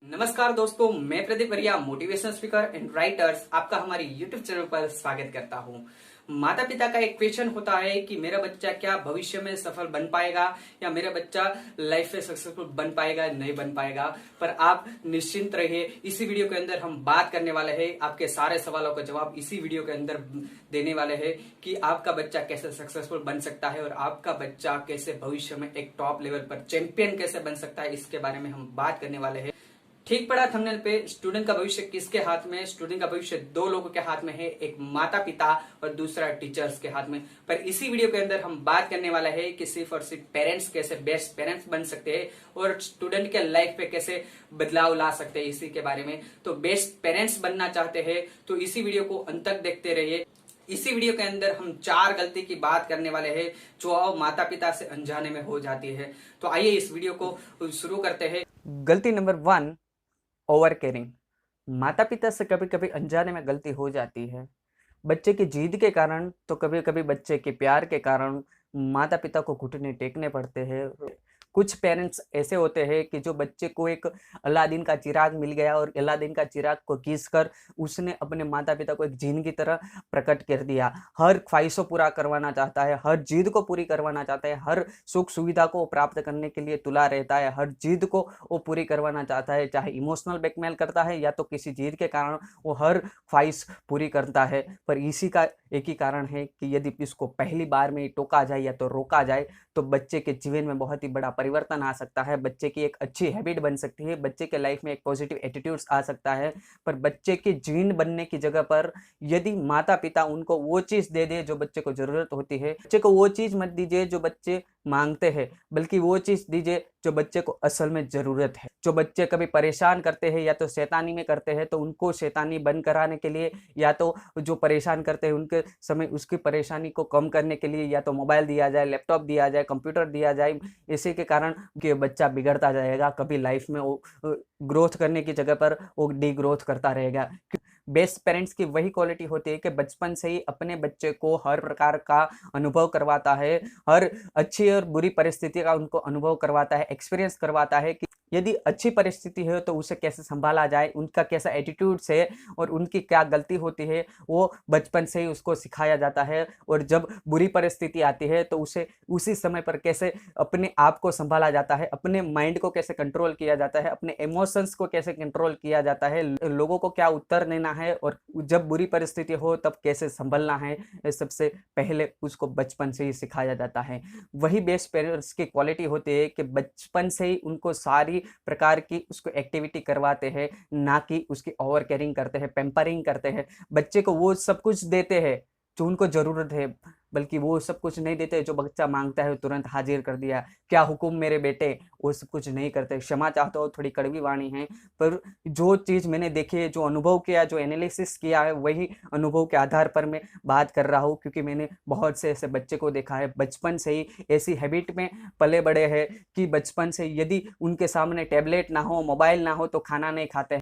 नमस्कार दोस्तों, मैं प्रदीप वरिया मोटिवेशनल स्पीकर एंड राइटर्स आपका हमारे यूट्यूब चैनल पर स्वागत करता हूं। माता पिता का एक क्वेश्चन होता है कि मेरा बच्चा क्या भविष्य में सफल बन पाएगा या मेरा बच्चा लाइफ में सक्सेसफुल बन पाएगा नहीं बन पाएगा। पर आप निश्चिंत रहिए, इसी वीडियो के अंदर हम बात करने वाले हैं, आपके सारे सवालों का जवाब इसी वीडियो के अंदर देने वाले हैं कि आपका बच्चा कैसे सक्सेसफुल बन सकता है और आपका बच्चा कैसे भविष्य में एक टॉप लेवल पर चैंपियन कैसे बन सकता है। इसके बारे में हम बात करने वाले हैं। ठीक पड़ा थंबनेल पे। स्टूडेंट का भविष्य किसके हाथ में है? स्टूडेंट का भविष्य दो लोगों के हाथ में है, एक माता पिता और दूसरा टीचर्स के हाथ में। पर इसी वीडियो के अंदर हम बात करने वाला है कि सिर्फ और सिर्फ पेरेंट्स कैसे बेस्ट पेरेंट्स बन सकते हैं और स्टूडेंट के लाइफ पे कैसे बदलाव ला सकते हैं, इसी के बारे में। तो बेस्ट पेरेंट्स बनना चाहते हैं तो इसी वीडियो को अंत तक देखते रहिए। इसी वीडियो के अंदर हम 4 गलती की बात करने वाले हैं जो माता पिता से अनजाने में हो जाती है। तो आइए इस वीडियो को शुरू करते हैं। गलती नंबर 1, ओवर केयरिंग। माता पिता से कभी कभी अनजाने में गलती हो जाती है। बच्चे की जिद के कारण तो कभी कभी बच्चे के प्यार के कारण माता पिता को घुटने टेकने पड़ते हैं। कुछ पेरेंट्स ऐसे होते हैं कि जो बच्चे को एक अलादीन का चिराग मिल गया और अलादीन का चिराग को घिस कर उसने अपने माता पिता को एक जीन की तरह प्रकट कर दिया। हर ख्वाहिशों पूरा करवाना चाहता है, हर जिद को पूरी करवाना चाहता है, हर सुख सुविधा को प्राप्त करने के लिए तुला रहता है, हर जिद को वो पूरी करवाना चाहता है, चाहे इमोशनल ब्लैकमेल करता है या तो किसी जिद के कारण वो हर ख्वाहिश पूरी करता है। पर इसी का एक ही कारण है कि यदि इसको पहली बार में टोका जाए या तो रोका जाए तो बच्चे के जीवन में बहुत ही बड़ा परिवर्तन आ सकता है, बच्चे की एक अच्छी हैबिट बन सकती है, बच्चे के लाइफ में एक पॉजिटिव एटीट्यूड्स आ सकता है। पर बच्चे की जीन बनने की जगह पर यदि माता पिता उनको वो चीज दे दे जो बच्चे को जरूरत होती है, बच्चे को वो चीज मत दीजिए जो बच्चे मांगते हैं, बल्कि वो चीज दीजिए जो बच्चे को असल में जरूरत है। जो बच्चे कभी परेशान करते हैं या तो शैतानी में करते हैं तो उनको शैतानी बंद कराने के लिए या तो जो परेशान करते हैं उनके समय उसकी परेशानी को कम करने के लिए या तो मोबाइल दिया जाए, लैपटॉप दिया जाए, कंप्यूटर दिया जाए। इसी के कारण कि बच्चा बिगड़ता जाएगा, कभी लाइफ में वो ग्रोथ करने की जगह पर वो डी ग्रोथ करता रहेगा। बेस्ट पेरेंट्स की वही क्वालिटी होती है कि बचपन से ही अपने बच्चे को हर प्रकार का अनुभव करवाता है, हर अच्छी और बुरी परिस्थिति का उनको अनुभव करवाता है, एक्सपीरियंस करवाता है कि यदि अच्छी परिस्थिति है तो उसे कैसे संभाला जाए, उनका कैसा एटीट्यूड्स है और उनकी क्या गलती होती है वो बचपन से ही उसको सिखाया जाता है। और जब बुरी परिस्थिति आती है तो उसे उसी समय पर कैसे अपने आप को संभाला जाता है, अपने माइंड को कैसे कंट्रोल किया जाता है, अपने इमोशंस को कैसे कंट्रोल किया जाता है, लोगों को क्या उत्तर देना है और जब बुरी परिस्थिति हो तब कैसे संभलना है, सबसे पहले उसको बचपन से ही सिखाया जाता है। वही बेस्ट पेरेंट्स की क्वालिटी होती है कि बचपन से ही उनको सारी प्रकार की उसको एक्टिविटी करवाते हैं, ना कि उसकी ओवर केयरिंग करते हैं, पैम्परिंग करते हैं। बच्चे को वो सब कुछ देते हैं जो उनको जरूरत है, बल्कि वो सब कुछ नहीं देते जो बच्चा मांगता है तुरंत हाजिर कर दिया, क्या हुक्म मेरे बेटे, वो सब कुछ नहीं करते। क्षमा चाहता हूँ, थोड़ी कड़वी वाणी है, पर जो चीज़ मैंने देखी है, जो अनुभव किया, जो एनालिसिस किया है, वही अनुभव के आधार पर मैं बात कर रहा हूँ। क्योंकि मैंने बहुत से ऐसे बच्चे को देखा है बचपन से ही ऐसी हैबिट में पले बड़े हैं कि बचपन से यदि उनके सामने टैबलेट ना हो, मोबाइल ना हो तो खाना नहीं खाते हैं।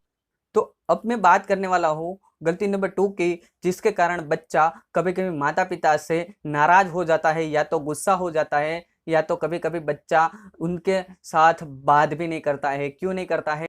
तो अब मैं बात करने वाला हूँ गलती नंबर 2 की, जिसके कारण बच्चा कभी कभी माता पिता से नाराज हो जाता है या तो गुस्सा हो जाता है या तो कभी कभी बच्चा उनके साथ बात भी नहीं करता है। क्यों नहीं करता है?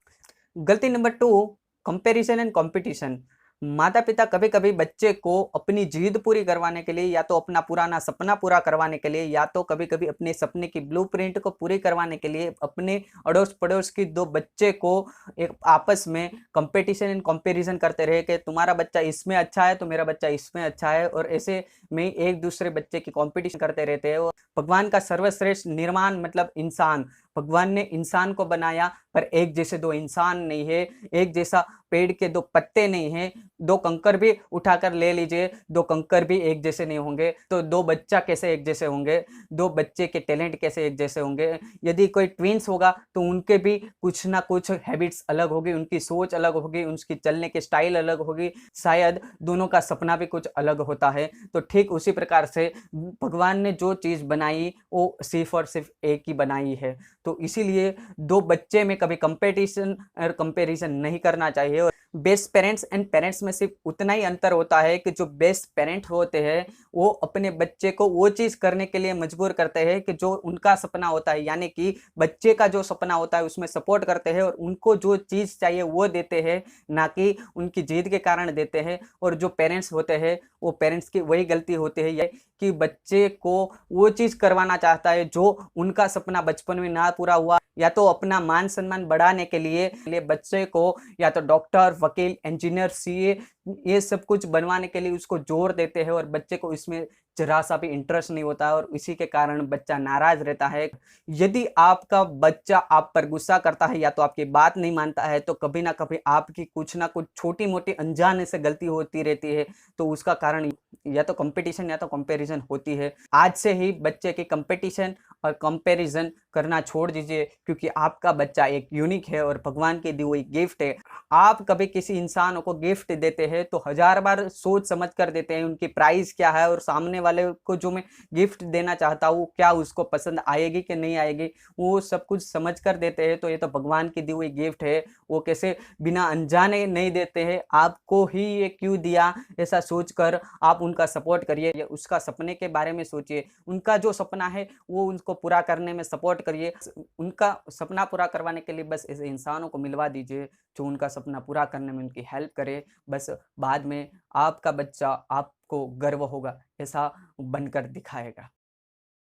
गलती नंबर 2, कंपैरिजन एंड कंपटीशन। माता पिता कभी कभी बच्चे को अपनी जिद पूरी करवाने के लिए या तो अपना पुराना सपना पूरा करवाने के लिए या तो कभी कभी अपने सपने की ब्लूप्रिंट को पूरी करवाने के लिए अपने अड़ोस पड़ोस की दो बच्चे को एक आपस में कंपटीशन एंड कंपैरिजन करते रहे कि तुम्हारा बच्चा इसमें अच्छा है तो मेरा बच्चा इसमें अच्छा है, और ऐसे में एक दूसरे बच्चे की कंपटीशन करते रहते हैं। भगवान का सर्वश्रेष्ठ निर्माण मतलब इंसान, भगवान ने इंसान को बनाया पर एक जैसे दो इंसान नहीं है, एक जैसा पेड़ के दो पत्ते नहीं है। दो कंकर भी उठाकर ले लीजिए, दो कंकर भी एक जैसे नहीं होंगे, तो दो बच्चा कैसे एक जैसे होंगे, दो बच्चे के टैलेंट कैसे एक जैसे होंगे। यदि कोई ट्विंस होगा तो उनके भी कुछ ना कुछ हैबिट्स अलग होगी, उनकी सोच अलग होगी, उनकी चलने की स्टाइल अलग होगी, शायद दोनों का सपना भी कुछ अलग होता है। तो ठीक उसी प्रकार से भगवान ने जो चीज़ बनाई वो सिर्फ और सिर्फ एक ही बनाई है। तो इसीलिए दो बच्चे में कभी कंपटीशन और कंपैरिजन नहीं करना चाहिए। और बेस्ट पेरेंट्स एंड पेरेंट्स में सिर्फ उतना ही अंतर होता है कि जो बेस्ट पेरेंट होते हैं वो अपने बच्चे को वो चीज़ करने के लिए मजबूर करते हैं कि जो उनका सपना होता है, यानी कि बच्चे का जो सपना होता है उसमें सपोर्ट करते हैं और उनको जो चीज़ चाहिए वो देते हैं, ना कि उनकी जिद के कारण देते हैं। और जो पेरेंट्स होते हैं वो पेरेंट्स की वही गलती होती है ये कि बच्चे को वो चीज़ करवाना चाहता है जो उनका सपना बचपन में ना पूरा हुआ, या तो अपना मान सम्मान बढ़ाने के लिए बच्चे को या तो डॉक्टर, वकील, इंजीनियर, सीए ये सब कुछ बनवाने के लिए उसको जोर देते हैं और बच्चे को इसमें जरा सा भी इंटरेस्ट नहीं होता है और इसी के कारण बच्चा नाराज रहता है। यदि आपका बच्चा आप पर गुस्सा करता है या तो आपकी बात नहीं मानता है तो कभी ना कभी आपकी कुछ ना कुछ छोटी मोटी अनजाने से गलती होती रहती है, तो उसका कारण या तो कंपटीशन या तो कंपैरिजन होती है। आज से ही बच्चे की कंपटीशन और कंपैरिजन करना छोड़ दीजिए, क्योंकि आपका बच्चा एक यूनिक है और भगवान की दी हुई गिफ्ट है। आप कभी किसी इंसान को गिफ्ट देते हैं तो हजार बार सोच समझ कर देते हैं उनकी प्राइस क्या है और सामने वाले को जो मैं गिफ्ट देना चाहता हूँ क्या उसको पसंद आएगी कि नहीं आएगी, वो सब कुछ समझ कर देते हैं। तो ये तो भगवान की दी हुई गिफ्ट है, वो कैसे बिना अनजाने नहीं देते हैं, आपको ही ये क्यों दिया ऐसा सोचकर आप उनका सपोर्ट करिए, या उसका सपने के बारे में सोचिए। उनका जो सपना है वो उनको पूरा करने में सपोर्ट करिए। उनका सपना पूरा करवाने के लिए बस ऐसे इंसानों को मिलवा दीजिए जो उनका सपना पूरा करने में उनकी हेल्प करे। बस बाद में आपका बच्चा आपको गर्व होगा ऐसा बनकर दिखाएगा।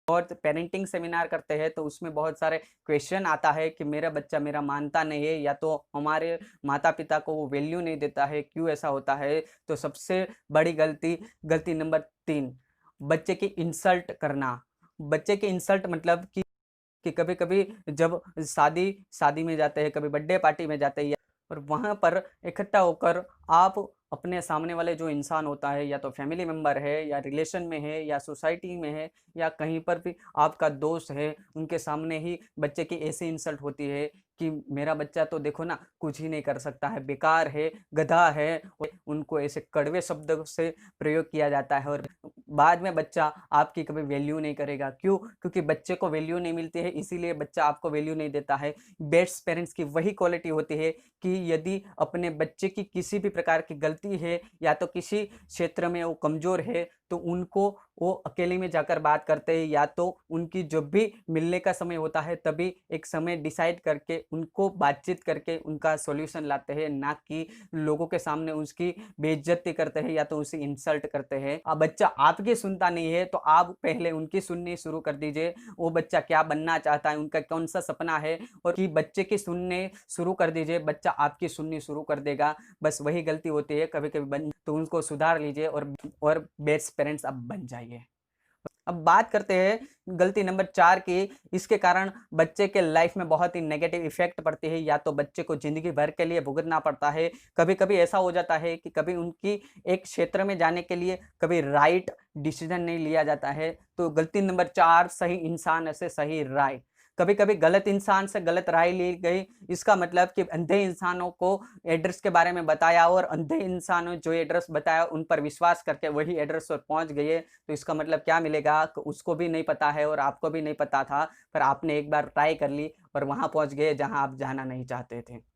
और पेरेंटिंग सेमिनार करते हैं तो उसमें बहुत सारे क्वेश्चन आता है कि मेरा बच्चा मेरा मानता नहीं है, या तो हमारे माता पिता को वो वैल्यू नहीं देता है, क्यों ऐसा होता है। तो सबसे बड़ी गलती नंबर 3, बच्चे की इंसल्ट करना। बच्चे की इंसल्ट मतलब कि कभी-कभी जब शादी में जाते हैं, कभी बर्थडे पार्टी में जाते हैं और वहाँ पर इकट्ठा होकर आप अपने सामने वाले जो इंसान होता है, या तो फैमिली मेंबर है या रिलेशन में है या सोसाइटी में है या कहीं पर भी आपका दोस्त है, उनके सामने ही बच्चे की ऐसी इंसल्ट होती है कि मेरा बच्चा तो देखो ना कुछ ही नहीं कर सकता है, बेकार है, गधा है। और उनको ऐसे कड़वे शब्दों से प्रयोग किया जाता है और बाद में बच्चा आपकी कभी वैल्यू नहीं करेगा। क्यों? क्योंकि बच्चे को वैल्यू नहीं मिलती है, इसीलिए बच्चा आपको वैल्यू नहीं देता है। बेस्ट पेरेंट्स की वही क्वालिटी होती है कि यदि अपने बच्चे की किसी भी प्रकार की गलती है या तो किसी क्षेत्र में वो कमज़ोर है तो उनको वो अकेले में जाकर बात करते हैं, या तो उनकी जब भी मिलने का समय होता है तभी एक समय डिसाइड करके उनको बातचीत करके उनका सॉल्यूशन लाते हैं, ना कि लोगों के सामने उसकी बेइज्जती करते हैं या तो उसे इंसल्ट करते हैं। अब बच्चा आपकी सुनता नहीं है तो आप पहले उनकी सुननी शुरू कर दीजिए। वो बच्चा क्या बनना चाहता है, उनका कौन सा सपना है, और कि बच्चे की सुनने शुरू कर दीजिए, बच्चा आपकी सुननी शुरू कर देगा। बस वही गलती होती है कभी-कभी तो उनको सुधार लीजिए और बेस्ट पेरेंट्स अब बन जाइए। अब बात करते हैं गलती नंबर 4 की। इसके कारण बच्चे के लाइफ में बहुत ही नेगेटिव इफेक्ट पड़ती है, या तो बच्चे को जिंदगी भर के लिए भुगतना पड़ता है। कभी-कभी ऐसा हो जाता है कि कभी उनकी एक क्षेत्र में जाने के लिए कभी राइट डिसीजन नहीं लिया जाता है। तो गलती नंबर 4, सही इंसान से सही राय। कभी-कभी गलत इंसान से गलत राय ली गई, इसका मतलब कि अंधे इंसानों को एड्रेस के बारे में बताया और अंधे इंसानों जो एड्रेस बताया उन पर विश्वास करके वही एड्रेस पर पहुंच गए। तो इसका मतलब क्या मिलेगा कि उसको भी नहीं पता है और आपको भी नहीं पता था, पर आपने एक बार ट्राई कर ली और वहां पहुंच गए जहां आप जाना नहीं चाहते थे।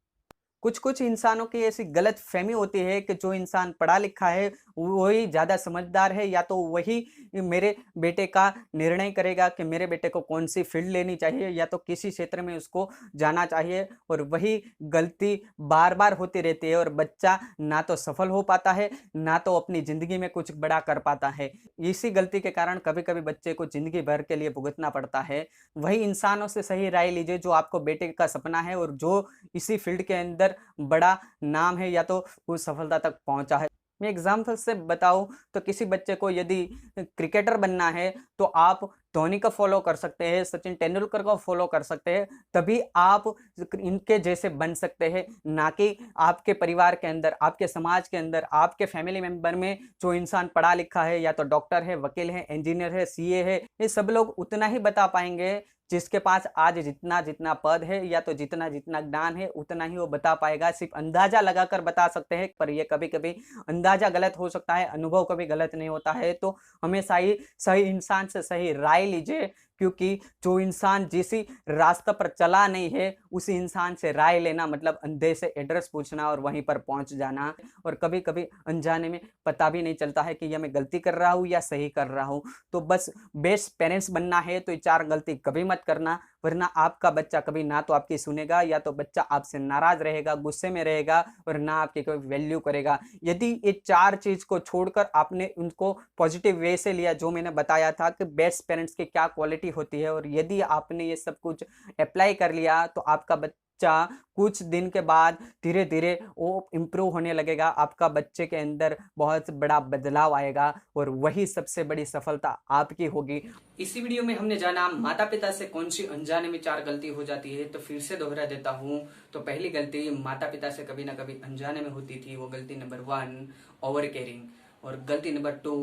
कुछ-कुछ इंसानों की ऐसी गलतफ़हमी होती है कि जो इंसान पढ़ा लिखा है, वही ज़्यादा समझदार है, या तो वही मेरे बेटे का निर्णय करेगा कि मेरे बेटे को कौन-सी फ़ील्ड लेनी चाहिए या तो किसी क्षेत्र में उसको जाना चाहिए, और वही गलती बार-बार होती रहती है और बच्चा ना तो सफल हो पाता है, ना तो अपनी ज़िंदगी में कुछ बड़ा कर पाता है। इसी गलती के कारण कभी-कभी बच्चे को ज़िंदगी भर के लिए भुगतना पड़ता है। वही इंसानों से सही राय लीजिए जो आपको बेटे का सपना है और जो इसी फ़ील्ड के अंदर बड़ा नाम है या तो वो सफलता तक पहुँचा है। मैं एग्ज़ाम्पल से बताऊँ तो किसी बच्चे को यदि क्रिकेटर बनना है तो आप धोनी को फ़ॉलो कर सकते हैं, सचिन तेंदुलकर को फ़ॉलो कर सकते हैं, तभी आप इनके जैसे बन सकते हैं, ना कि आपके परिवार के अंदर, आपके समाज के अंदर, आपके फैमिली मेंबर में जो इंसान पढ़ा लिखा है या तो डॉक्टर है, वकील है, इंजीनियर है, सीए है, ये सब लोग उतना ही बता पाएँगे जिसके पास आज जितना-जितना पद है या तो जितना-जितना ज्ञान है उतना ही वो बता पाएगा। सिर्फ़ अंदाज़ा लगाकर बता सकते हैं, पर ये कभी-कभी अंदाज़ा गलत हो सकता है, अनुभव कभी गलत नहीं होता है। तो हमेशा ही सही इंसान से सही राय लीजिए, क्योंकि जो इंसान जिस रास्ते पर चला नहीं है उसी इंसान से राय लेना मतलब अंधे से एड्रेस पूछना और वहीं पर पहुंच जाना। और कभी कभी अनजाने में पता भी नहीं चलता है कि यह मैं गलती कर रहा हूँ या सही कर रहा हूँ। तो बस बेस्ट पेरेंट्स बनना है तो ये 4 गलती कभी मत करना, वरना आपका बच्चा कभी ना तो आपकी सुनेगा या तो बच्चा आपसे नाराज रहेगा, गुस्से में रहेगा और ना आपकी कोई वैल्यू करेगा। यदि ये 4 चीज को छोड़कर आपने उनको पॉजिटिव वे से लिया, जो मैंने बताया था कि बेस्ट पेरेंट्स की क्या क्वालिटी होती है, और यदि आपने ये सब कुछ अप्लाई कर लिया तो आपका बच्चा कुछ दिन के बाद धीरे धीरे वो इम्प्रूव होने लगेगा। आपका बच्चे के अंदर बहुत बड़ा बदलाव आएगा और वही सबसे बड़ी सफलता आपकी होगी। इसी वीडियो में हमने जाना माता पिता से कौन सी अनजाने में 4 गलती हो जाती है। तो फिर से दोहरा देता हूँ। तो पहली गलती माता पिता से कभी ना कभी अनजाने में होती थी, वो गलती नंबर 1 ओवर केयरिंग। और गलती नंबर 2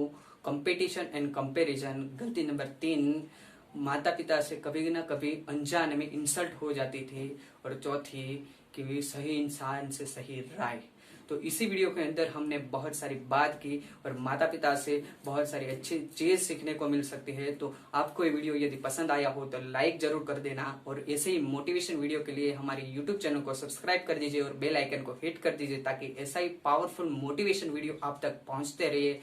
कंपटीशन एंड कंपैरिजन। गलती नंबर 3 माता पिता से कभी ना कभी अनजाने में इंसल्ट हो जाती थी। और चौथी कि वे सही इंसान से सही राय। तो इसी वीडियो के अंदर हमने बहुत सारी बात की और माता पिता से बहुत सारी अच्छी चीज सीखने को मिल सकती है। तो आपको ये वीडियो यदि पसंद आया हो तो लाइक जरूर कर देना, और ऐसे ही मोटिवेशन वीडियो के लिए हमारे यूट्यूब चैनल को सब्सक्राइब कर दीजिए और बेल आइकन को हिट कर दीजिए, ताकि ऐसा ही पावरफुल मोटिवेशन वीडियो आप तक पहुंचते रहिए।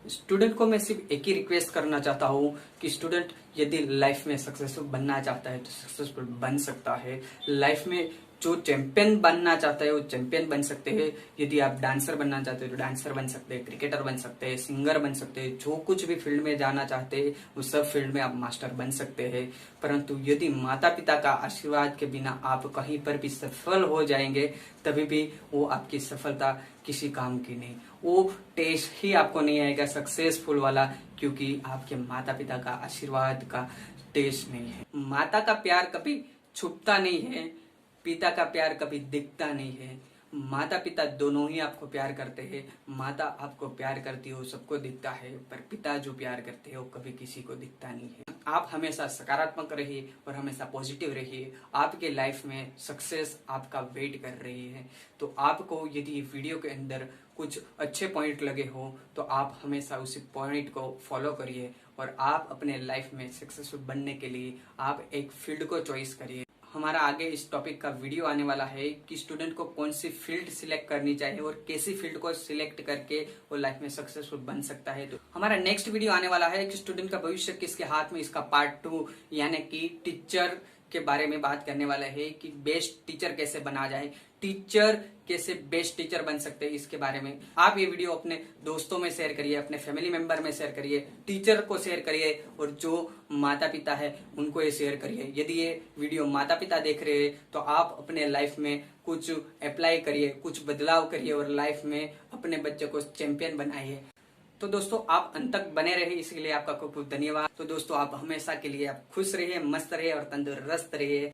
स्टूडेंट को मैं सिर्फ एक ही रिक्वेस्ट करना चाहता हूँ कि स्टूडेंट यदि लाइफ में सक्सेसफुल बनना चाहता है तो सक्सेसफुल बन सकता है। लाइफ में जो चैंपियन बनना चाहता है वो चैंपियन बन सकते हैं। यदि आप डांसर बनना चाहते हो तो डांसर बन सकते हैं, क्रिकेटर बन सकते हैं, सिंगर बन सकते हैं। जो कुछ भी फील्ड में जाना चाहते हैं उस सब फील्ड में आप मास्टर बन सकते हैं। परंतु यदि माता पिता का आशीर्वाद के बिना आप कहीं पर भी सफल हो जाएंगे, तभी भी वो आपकी सफलता किसी काम की नहीं। वो टेस्ट ही आपको नहीं आएगा सक्सेसफुल वाला, क्योंकि आपके माता पिता का आशीर्वाद का टेस्ट नहीं है। माता का प्यार कभी छुपता नहीं है, पिता का प्यार कभी दिखता नहीं है। माता पिता दोनों ही आपको प्यार करते हैं। माता आपको प्यार करती है वो सबको दिखता है, पर पिता जो प्यार करते हैं वो कभी किसी को दिखता नहीं है। आप हमेशा सकारात्मक रहिए और हमेशा पॉजिटिव रहिए। आपके लाइफ में सक्सेस आपका वेट कर रही है। तो आपको यदि वीडियो के अंदर कुछ अच्छे पॉइंट लगे हो तो आप हमेशा उसी पॉइंट को फॉलो करिए, और आप अपने लाइफ में सक्सेसफुल बनने के लिए आप एक फील्ड को चॉइस करिए। हमारा आगे इस टॉपिक का वीडियो आने वाला है कि स्टूडेंट को कौन सी फील्ड सिलेक्ट करनी चाहिए और कैसी फील्ड को सिलेक्ट करके वो लाइफ में सक्सेसफुल बन सकता है। तो हमारा नेक्स्ट वीडियो आने वाला है कि स्टूडेंट का भविष्य किसके हाथ में, इसका पार्ट 2 यानी कि टीचर के बारे में बात करने वाला है कि बेस्ट टीचर कैसे बना जाए, टीचर कैसे बेस्ट टीचर बन सकते हैं। इसके बारे में आप ये वीडियो अपने दोस्तों में शेयर करिए, अपने फैमिली मेंबर में शेयर करिए, टीचर को शेयर करिए, और जो माता पिता है उनको ये शेयर करिए। यदि ये वीडियो माता पिता देख रहे हैं तो आप अपने लाइफ में कुछ अप्लाई करिए, कुछ बदलाव करिए और लाइफ में अपने बच्चे को चैंपियन बनाइए। तो दोस्तों आप अंत तक बने रहिए, इसके लिए आपका खूब खूब धन्यवाद। तो दोस्तों आप हमेशा के लिए आप खुश रहिए, मस्त रहिए और तंदुरुस्त रहिए।